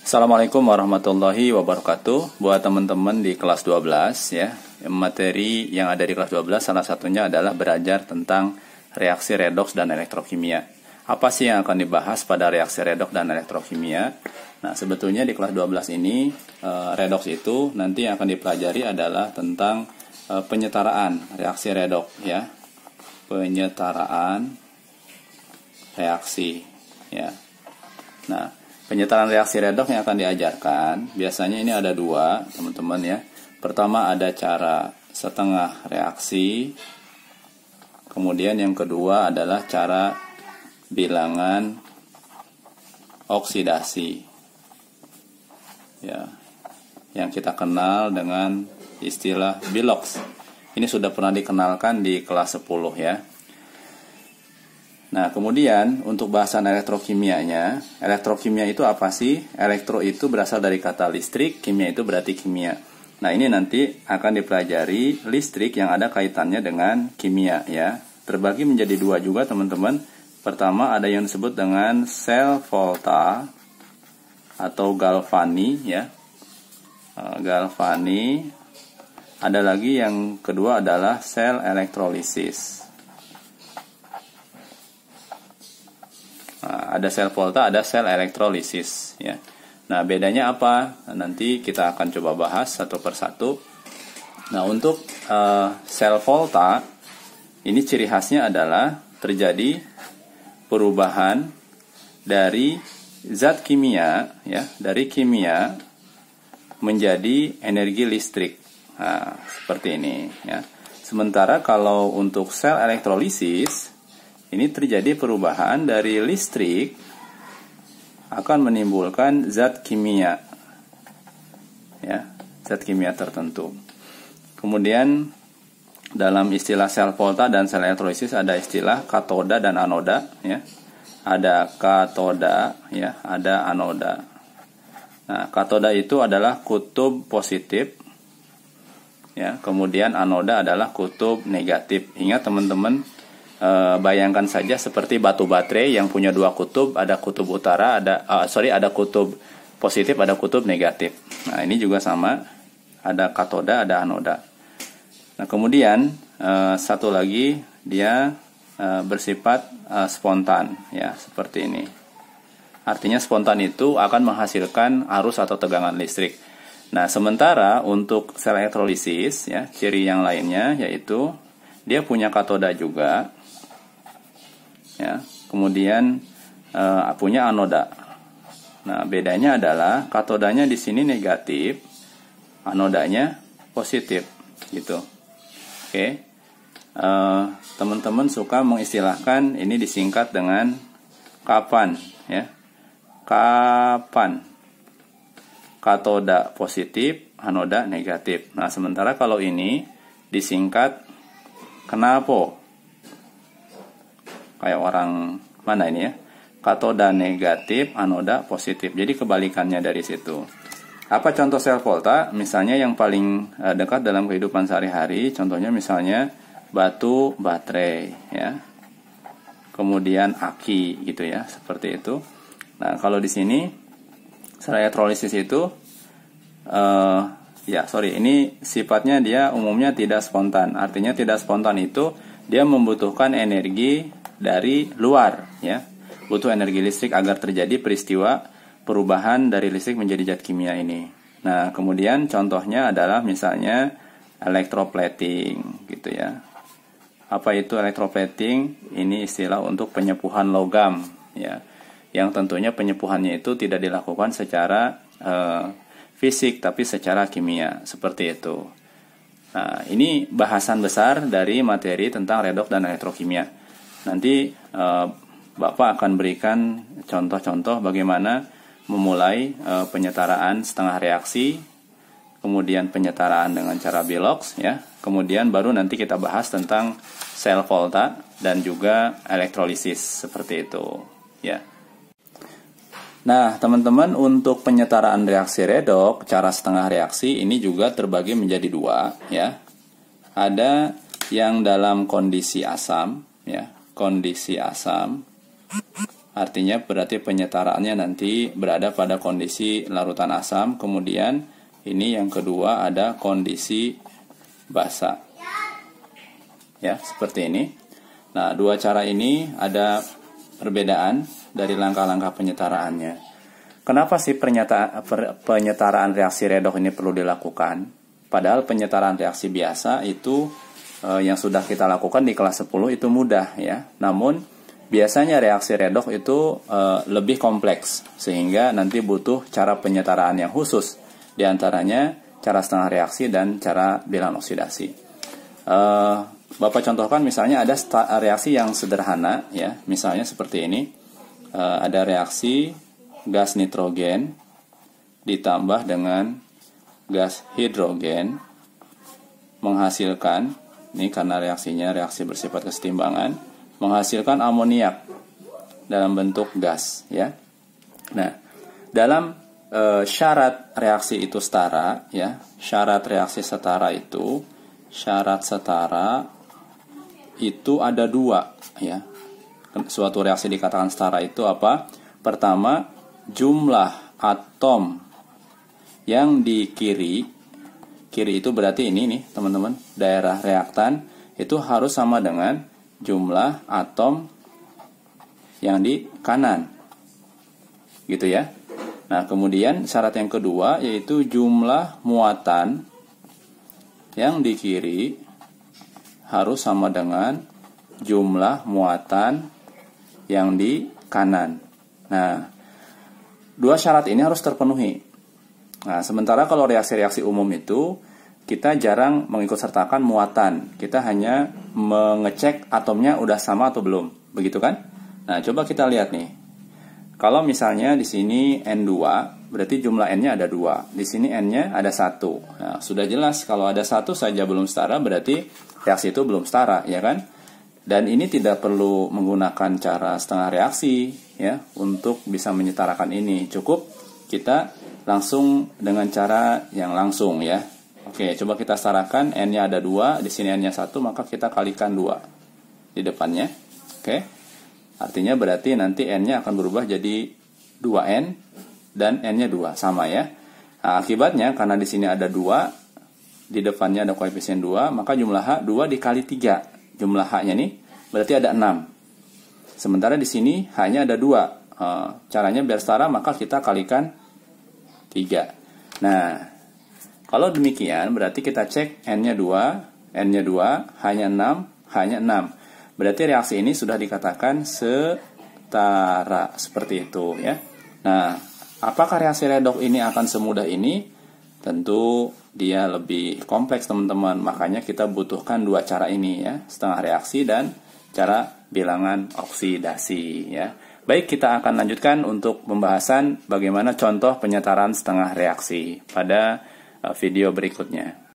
Assalamualaikum warahmatullahi wabarakatuh. Buat teman-teman di kelas 12 ya, materi yang ada di kelas 12 salah satunya adalah belajar tentang reaksi redoks dan elektrokimia. Apa sih yang akan dibahas pada reaksi redoks dan elektrokimia? Nah, sebetulnya di kelas 12 ini redoks itu nanti yang akan dipelajari adalah tentang penyetaraan reaksi redoks ya. Penyetaraan reaksi ya. Nah, penyetaraan reaksi redoks yang akan diajarkan biasanya ini ada dua, teman-teman ya. Pertama ada cara setengah reaksi. Kemudian yang kedua adalah cara bilangan oksidasi. Ya. Yang kita kenal dengan istilah biloks. Ini sudah pernah dikenalkan di kelas 10 ya. Nah, kemudian untuk bahasan elektrokimianya, elektrokimia itu apa sih? Elektro itu berasal dari kata listrik, kimia itu berarti kimia. Nah, ini nanti akan dipelajari listrik yang ada kaitannya dengan kimia ya. Terbagi menjadi dua juga, teman-teman. Pertama ada yang disebut dengan sel volta atau galvani ya. Galvani. Ada lagi yang kedua adalah sel elektrolisis. Nah, ada sel volta, ada sel elektrolisis ya. Nah, bedanya apa? Nanti kita akan coba bahas satu persatu. Nah, untuk sel volta ini ciri khasnya adalah terjadi perubahan dari zat kimia ya, dari kimia menjadi energi listrik. Nah, seperti ini ya. Sementara kalau untuk sel elektrolisis ini terjadi perubahan dari listrik akan menimbulkan zat kimia ya, zat kimia tertentu. Kemudian dalam istilah sel volta dan sel elektrolisis ada istilah katoda dan anoda ya. Ada katoda ya, ada anoda. Nah, katoda itu adalah kutub positif ya, kemudian anoda adalah kutub negatif. Ingat teman-teman, bayangkan saja seperti batu baterai yang punya dua kutub, ada kutub utara, ada kutub positif, ada kutub negatif. Nah, ini juga sama, ada katoda, ada anoda. Nah, kemudian satu lagi dia bersifat spontan ya, seperti ini. Artinya spontan itu akan menghasilkan arus atau tegangan listrik. Nah, sementara untuk sel elektrolisis ya, ciri yang lainnya yaitu dia punya katoda juga ya, kemudian punya anoda. Nah, bedanya adalah katodanya di sini negatif, anodanya positif, gitu. Oke, teman-teman suka mengistilahkan ini disingkat dengan kapan, ya? Kapan katoda positif, anoda negatif. Nah, sementara kalau ini disingkat kenapa? Kayak orang mana ini ya, katoda negatif, anoda positif. Jadi kebalikannya dari situ. Apa contoh sel volta? Misalnya yang paling dekat dalam kehidupan sehari-hari, contohnya misalnya batu baterai ya, kemudian aki gitu ya, seperti itu. Nah, kalau di sini sel elektrolisis itu ini sifatnya dia umumnya tidak spontan. Artinya tidak spontan itu dia membutuhkan energi dari luar ya, butuh energi listrik agar terjadi peristiwa perubahan dari listrik menjadi zat kimia ini. Nah, kemudian contohnya adalah misalnya electroplating gitu ya. Apa itu electroplating? Ini istilah untuk penyepuhan logam ya, yang tentunya penyepuhannya itu tidak dilakukan secara fisik tapi secara kimia, seperti itu. Nah, ini bahasan besar dari materi tentang redoks dan elektrokimia. Nanti Bapak akan berikan contoh-contoh bagaimana memulai penyetaraan setengah reaksi, kemudian penyetaraan dengan cara biloks ya, kemudian baru nanti kita bahas tentang sel volta dan juga elektrolisis, seperti itu ya. Nah, teman-teman, untuk penyetaraan reaksi redoks, cara setengah reaksi ini juga terbagi menjadi dua ya. Ada yang dalam kondisi asam ya, kondisi asam. artinya berarti penyetaraannya nanti berada pada kondisi larutan asam. Kemudian ini yang kedua ada kondisi basa. Ya, seperti ini. Nah, dua cara ini ada perbedaan dari langkah-langkah penyetaraannya. Kenapa sih penyetaraan reaksi redoks ini perlu dilakukan? Padahal penyetaraan reaksi biasa itu yang sudah kita lakukan di kelas 10 itu mudah ya. Namun biasanya reaksi redoks itu lebih kompleks sehingga nanti butuh cara penyetaraan yang khusus. Di antaranya cara setengah reaksi dan cara bilangan oksidasi. Bapak contohkan misalnya ada reaksi yang sederhana ya, misalnya seperti ini. Ada reaksi gas nitrogen ditambah dengan gas hidrogen menghasilkan, ini karena reaksinya reaksi bersifat kesetimbangan, menghasilkan amoniak dalam bentuk gas ya. Nah, dalam syarat reaksi itu setara ya, syarat reaksi setara itu ada dua ya. Suatu reaksi dikatakan setara itu apa? Pertama, jumlah atom yang di kiri itu berarti ini nih teman-teman, daerah reaktan itu harus sama dengan jumlah atom yang di kanan gitu ya. Nah, kemudian syarat yang kedua yaitu jumlah muatan yang di kiri harus sama dengan jumlah muatan yang di kanan. Nah, dua syarat ini harus terpenuhi. Nah, sementara kalau reaksi-reaksi umum itu kita jarang mengikut sertakan muatan. Kita hanya mengecek atomnya udah sama atau belum. Begitu kan? Nah, coba kita lihat nih. Kalau misalnya di sini N2, berarti jumlah N-nya ada 2. Di sini N-nya ada 1. Nah, sudah jelas kalau ada 1 saja belum setara, berarti reaksi itu belum setara, ya kan? Dan ini tidak perlu menggunakan cara setengah reaksi, ya, untuk bisa menyetarakan ini. Cukup kita langsung dengan cara yang langsung, ya. Oke, coba kita setarakan. N-nya ada 2, di sini N-nya 1, maka kita kalikan 2 di depannya. Oke. Artinya berarti nanti N-nya akan berubah jadi 2N dan N-nya 2, sama ya. Nah, akibatnya karena di sini ada 2, di depannya ada koefisien 2, maka jumlah H 2 dikali 3. Jumlah H-nya nih berarti ada 6. Sementara di sini H-nya ada 2. Caranya biar setara maka kita kalikan 3. Nah, kalau demikian berarti kita cek N-nya 2, N-nya 2, H-nya 6, H-nya 6. Berarti reaksi ini sudah dikatakan setara, seperti itu ya. Nah, apakah reaksi redoks ini akan semudah ini? Tentu dia lebih kompleks teman-teman. Makanya kita butuhkan dua cara ini ya, setengah reaksi dan cara bilangan oksidasi ya. Baik, kita akan lanjutkan untuk pembahasan bagaimana contoh penyetaraan setengah reaksi pada video berikutnya.